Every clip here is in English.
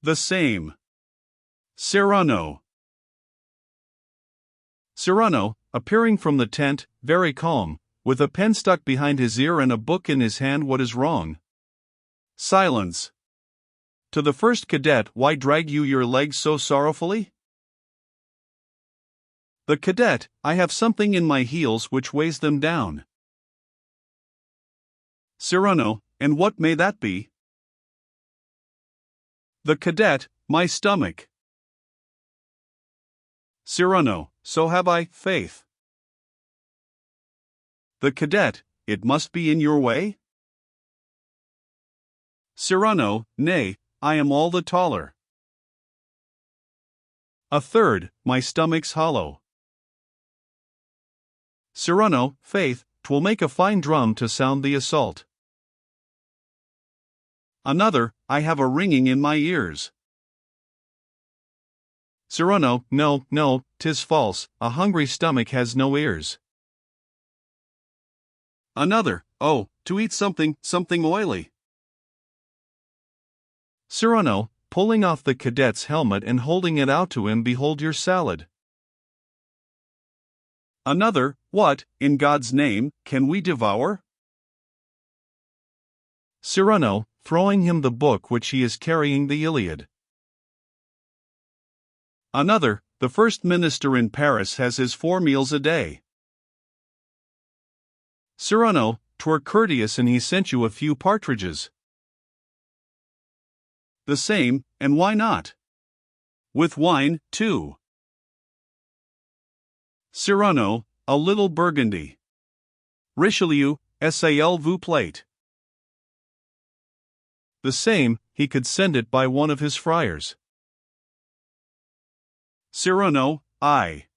The same. Cyrano. Cyrano, appearing from the tent, very calm, with a pen stuck behind his ear and a book in his hand. What is wrong? Silence. To the first cadet, why drag you your legs so sorrowfully? The cadet, I have something in my heels which weighs them down. Cyrano, and what may that be? The cadet, my stomach. Cyrano, so have I, faith. The cadet, it must be in your way? Cyrano, nay, I am all the taller. A third, my stomach's hollow. Cyrano, faith, 'twill make a fine drum to sound the assault. Another, I have a ringing in my ears. Cyrano, no, no, 'tis false, a hungry stomach has no ears. Another, oh, to eat something oily. Cyrano, pulling off the cadet's helmet and holding it out to him, behold your salad. Another, what, in God's name, can we devour? Cyrano, throwing him the book which he is carrying, the Iliad. Another, the first minister in Paris has his 4 meals a day. Cyrano, 'twere courteous and he sent you a few partridges. The same, and why not? With wine, too. Cyrano, a little Burgundy. Richelieu, sal vous plate. The same, he could send it by one of his friars. Cyrano, aye.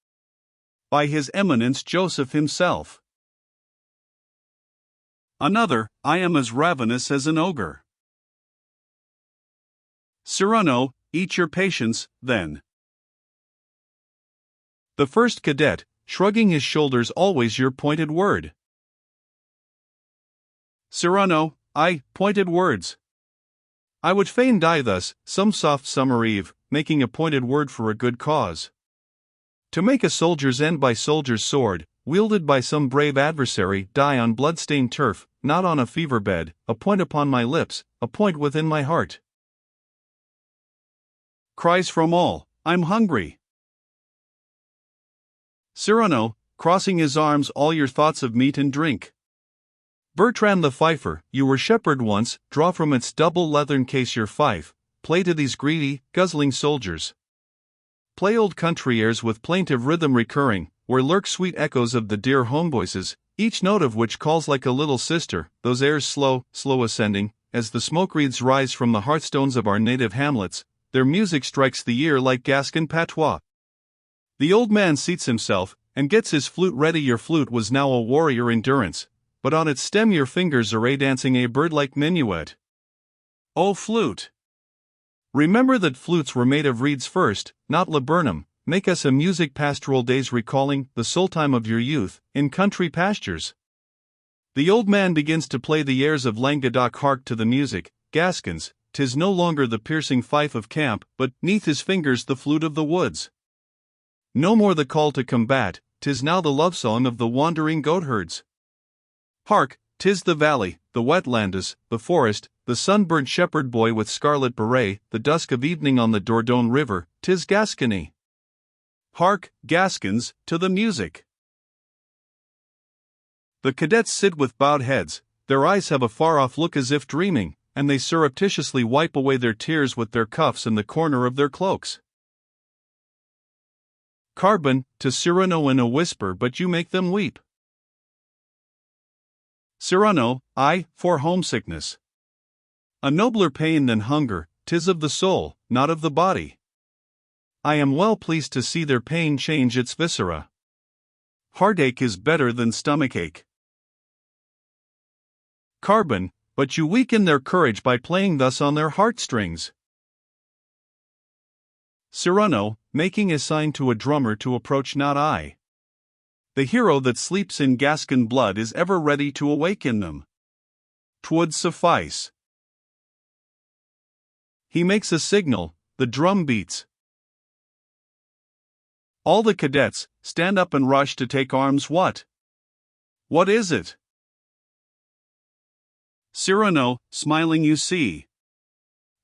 By his eminence Joseph himself. Another, I am as ravenous as an ogre. Cyrano, eat your patience, then. The first cadet, shrugging his shoulders, always your pointed word. Cyrano, I, pointed words. I would fain die thus, some soft summer eve, making a pointed word for a good cause. To make a soldier's end by soldier's sword, wielded by some brave adversary, die on blood-stained turf, not on a fever bed, a point upon my lips, a point within my heart. Cries from all, I'm hungry. Cyrano, crossing his arms, all your thoughts of meat and drink. Bertrand the fifer, you were shepherd once, draw from its double leathern case your fife, play to these greedy, guzzling soldiers. Play old country airs with plaintive rhythm recurring, where lurk sweet echoes of the dear home voices, each note of which calls like a little sister, those airs slow, slow ascending, as the smoke wreaths rise from the hearthstones of our native hamlets, their music strikes the ear like Gascon patois. The old man seats himself, and gets his flute ready. Your flute was now a warrior endurance, but on its stem your fingers are dancing a bird-like minuet. O flute! Remember that flutes were made of reeds first, not laburnum. Make us a music pastoral days recalling the soul time of your youth, in country pastures. The old man begins to play the airs of Languedoc. Hark to the music, Gascons, 'tis no longer the piercing fife of camp, but, 'neath his fingers, the flute of the woods. No more the call to combat, 'tis now the love song of the wandering goatherds. Hark, 'tis the valley, the wetlands, the forest, the sunburnt shepherd boy with scarlet beret, the dusk of evening on the Dordogne river, 'tis Gascony. Hark, Gascons, to the music. The cadets sit with bowed heads, their eyes have a far-off look as if dreaming, and they surreptitiously wipe away their tears with their cuffs and the corner of their cloaks. Carbon, to Cyrano in a whisper, but you make them weep. Cyrano, I, for homesickness. A nobler pain than hunger, 'tis of the soul, not of the body. I am well pleased to see their pain change its viscera. Heartache is better than stomachache. Carbon, but you weaken their courage by playing thus on their heartstrings. Cyrano, making a sign to a drummer to approach. Not I. The hero that sleeps in Gascon blood is ever ready to awaken them. 'Twould suffice. He makes a signal, the drum beats. All the cadets stand up and rush to take arms. What? What is it? Cyrano, smiling. You see.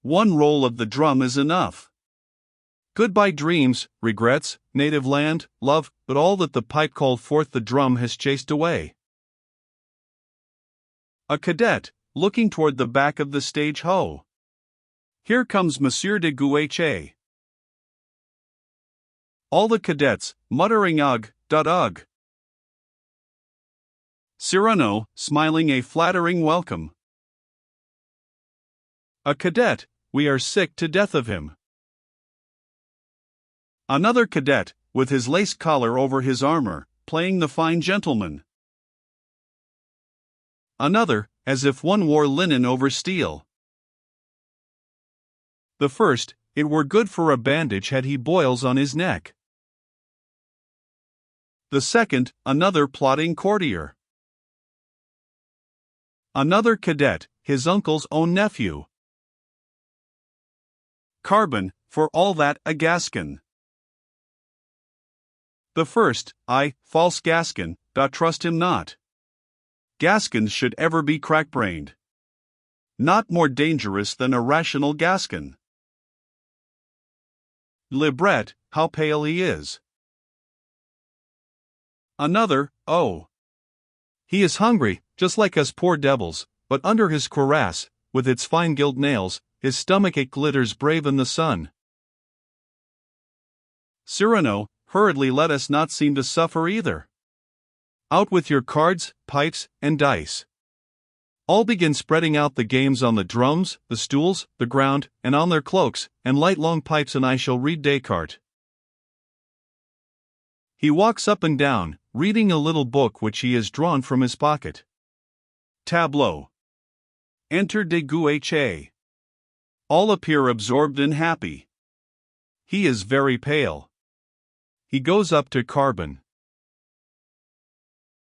One roll of the drum is enough. Goodbye dreams, regrets, native land, love, but all that the pipe called forth the drum has chased away. A cadet, looking toward the back of the stage. Ho! Here comes Monsieur de Guache. All the cadets, muttering ugh, ugh. Cyrano, smiling a flattering welcome. A cadet, we are sick to death of him. Another cadet, with his lace collar over his armor, playing the fine gentleman. Another, as if one wore linen over steel. The first, it were good for a bandage had he boils on his neck. The second, another plodding courtier. Another cadet, his uncle's own nephew. Carbon, for all that, a Gascon. The first, false Gascon, trust him not. Gascons should ever be crack-brained. Not more dangerous than a rational Gascon. Libret, how pale he is. Another, oh. He is hungry, just like us poor devils, but under his cuirass, with its fine gilt nails, his stomachache glitters brave in the sun. Cyrano, hurriedly, let us not seem to suffer either. Out with your cards, pipes, and dice. All begin spreading out the games on the drums, the stools, the ground, and on their cloaks, and light long pipes, and I shall read Descartes. He walks up and down, reading a little book which he has drawn from his pocket. Tableau. Enter de Guache. All appear absorbed and happy. He is very pale. He goes up to Carbon.